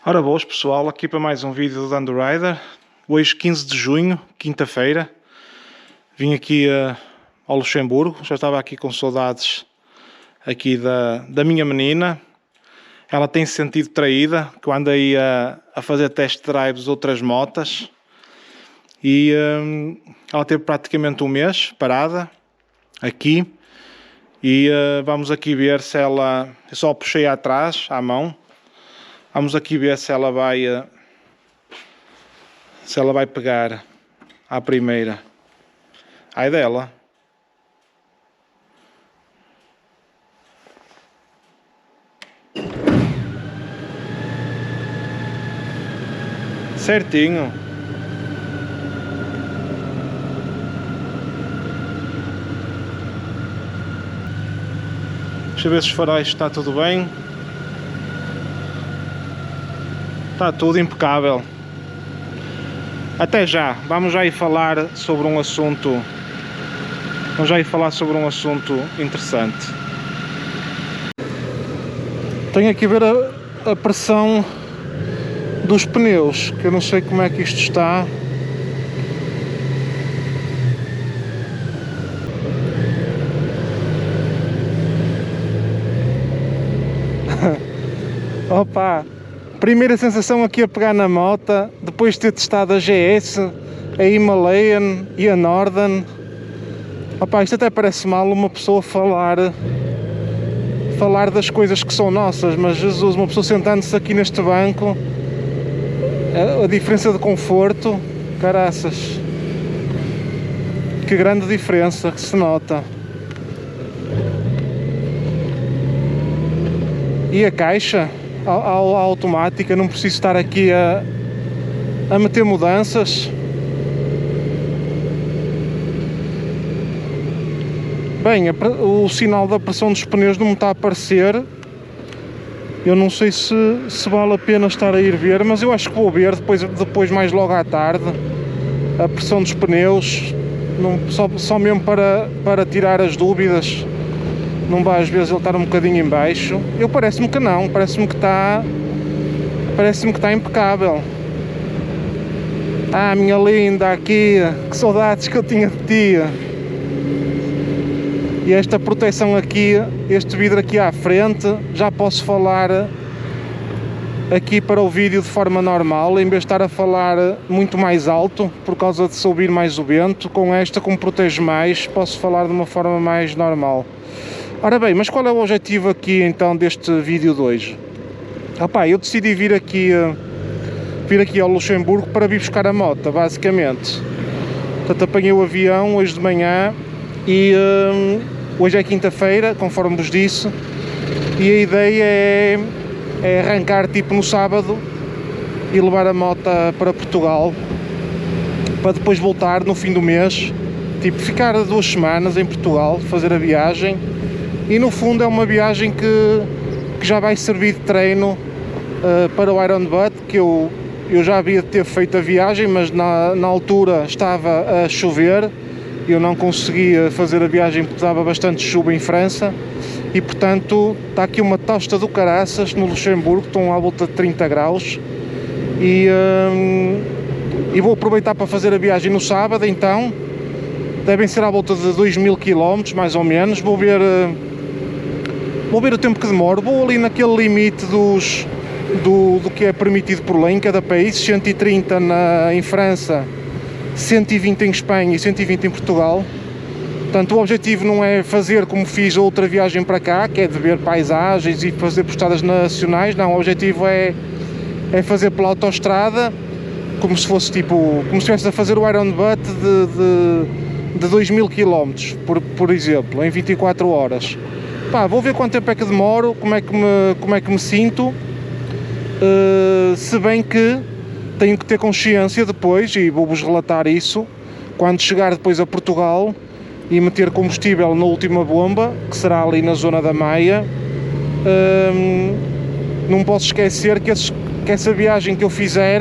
Ora boas pessoal, aqui para mais um vídeo do Dando Rider. Hoje 15 de junho, quinta-feira. Vim aqui ao Luxemburgo, já estava aqui com saudades aqui da minha menina. Ela tem se sentido traída, que eu andei a fazer test drives de outras motas. E ela teve praticamente um mês parada aqui. E vamos aqui ver se ela... Eu só puxei atrás, à mão. Vamos aqui ver se ela vai pegar à primeira. Ai dela. Certinho. Deixa eu ver se os faróis está tudo bem. Está tudo impecável. Até já. Vamos já ir falar sobre um assunto. Interessante. Tenho aqui a ver a pressão dos pneus, que eu não sei como é que isto está. Opa! Primeira sensação aqui a pegar na moto, depois de ter testado a GS, a Himalayan e a Northern. Opa, isto até parece mal uma pessoa falar das coisas que são nossas, mas Jesus, uma pessoa sentando-se aqui neste banco, a diferença de conforto, caraças, que grande diferença que se nota. E a caixa? A automática, não preciso estar aqui a meter mudanças. Bem, o sinal da pressão dos pneus não me está a aparecer. Eu não sei se vale a pena estar a ir ver, mas eu acho que vou ver depois mais logo à tarde a pressão dos pneus, só mesmo para tirar as dúvidas. Não vai às vezes ele estar um bocadinho em baixo. Parece-me que não, parece-me que está impecável. Ah, minha linda, aqui, que saudades que eu tinha de ti. E esta proteção aqui, este vidro aqui à frente, já posso falar aqui para o vídeo de forma normal, em vez de estar a falar muito mais alto, por causa de se ouvir mais o vento. Com esta, como protege mais, posso falar de uma forma mais normal. Ora bem, mas qual é o objetivo aqui então deste vídeo de hoje? Eu decidi vir aqui ao Luxemburgo para vir buscar a moto, basicamente. Portanto, apanhei o avião hoje de manhã e hoje é quinta-feira, conforme vos disse, e a ideia é arrancar tipo no sábado e levar a moto para Portugal, para depois voltar no fim do mês, tipo ficar 2 semanas em Portugal, fazer a viagem. E no fundo é uma viagem que já vai servir de treino para o Iron Butt, que eu já havia de ter feito a viagem, mas na altura estava a chover, eu não conseguia fazer a viagem porque estava bastante chuva em França, e portanto está aqui uma tosta do caraças no Luxemburgo, estão à volta de 30 graus, e vou aproveitar para fazer a viagem no sábado. Então devem ser à volta de 2.000 km mais ou menos. Vou ver o tempo que demoro. Vou ali naquele limite do que é permitido por lei em cada país, 130 em França, 120 em Espanha e 120 em Portugal. Portanto, o objetivo não é fazer como fiz outra viagem para cá, que é de ver paisagens e fazer postadas nacionais. Não, o objetivo é fazer pela autoestrada, como se estivesse a fazer o Iron Butt de 2.000 km, por exemplo, em 24 horas. Vou ver quanto tempo é que demoro, como é que me sinto, se bem que tenho que ter consciência depois, e vou-vos relatar isso, quando chegar depois a Portugal e meter combustível na última bomba, que será ali na zona da Maia. Não posso esquecer que essa viagem que eu fizer,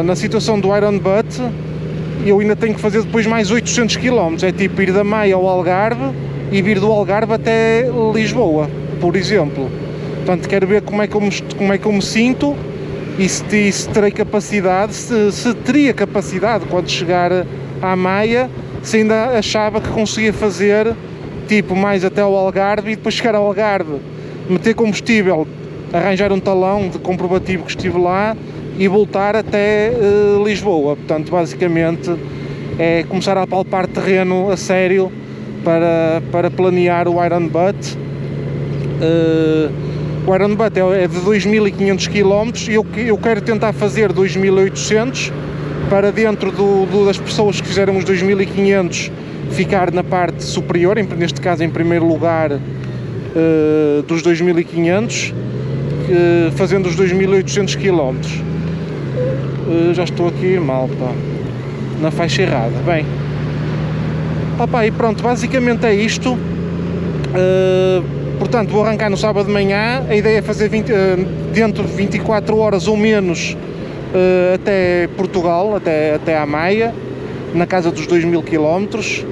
na situação do Iron Butt, eu ainda tenho que fazer depois mais 800 km, é tipo ir da Maia ao Algarve e vir do Algarve até Lisboa, por exemplo. Portanto, quero ver como é que eu me sinto e se terei capacidade, se teria capacidade quando chegar à Maia, se ainda achava que conseguia fazer tipo mais até ao Algarve e depois chegar ao Algarve, meter combustível, arranjar um talão de comprovativo que estive lá e voltar até Lisboa. Portanto, basicamente é começar a palpar terreno a sério para planear o Iron Butt. O Iron Butt é de 2.500 km e eu quero tentar fazer 2.800 para dentro das pessoas que fizeram os 2.500 ficar na parte superior, neste caso em primeiro lugar dos 2.500, fazendo os 2.800 km. Já estou aqui, malta, na faixa errada. Bem, opa, e pronto, basicamente é isto. Portanto, vou arrancar no sábado de manhã. A ideia é fazer dentro de 24 horas ou menos até Portugal, até à Maia, na casa dos 2.000 km.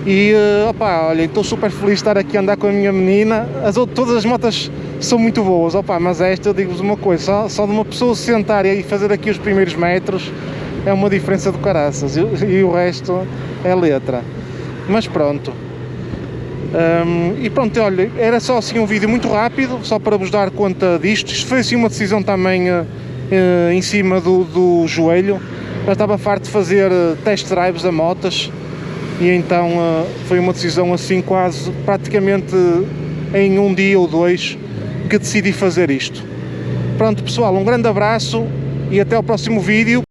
E opa, olha, estou super feliz de estar aqui a andar com a minha menina. Todas as motas são muito boas, opa, mas esta, eu digo-vos uma coisa, só de uma pessoa se sentar e fazer aqui os primeiros metros é uma diferença do caraças, e o resto é letra. Mas pronto. E pronto, olha, era só assim um vídeo muito rápido, só para vos dar conta disto. Isto foi assim uma decisão também em cima do joelho. Já estava farto de fazer test drives a motas e então foi uma decisão assim quase, praticamente em um dia ou dois que decidi fazer isto. Pronto pessoal, um grande abraço e até ao próximo vídeo.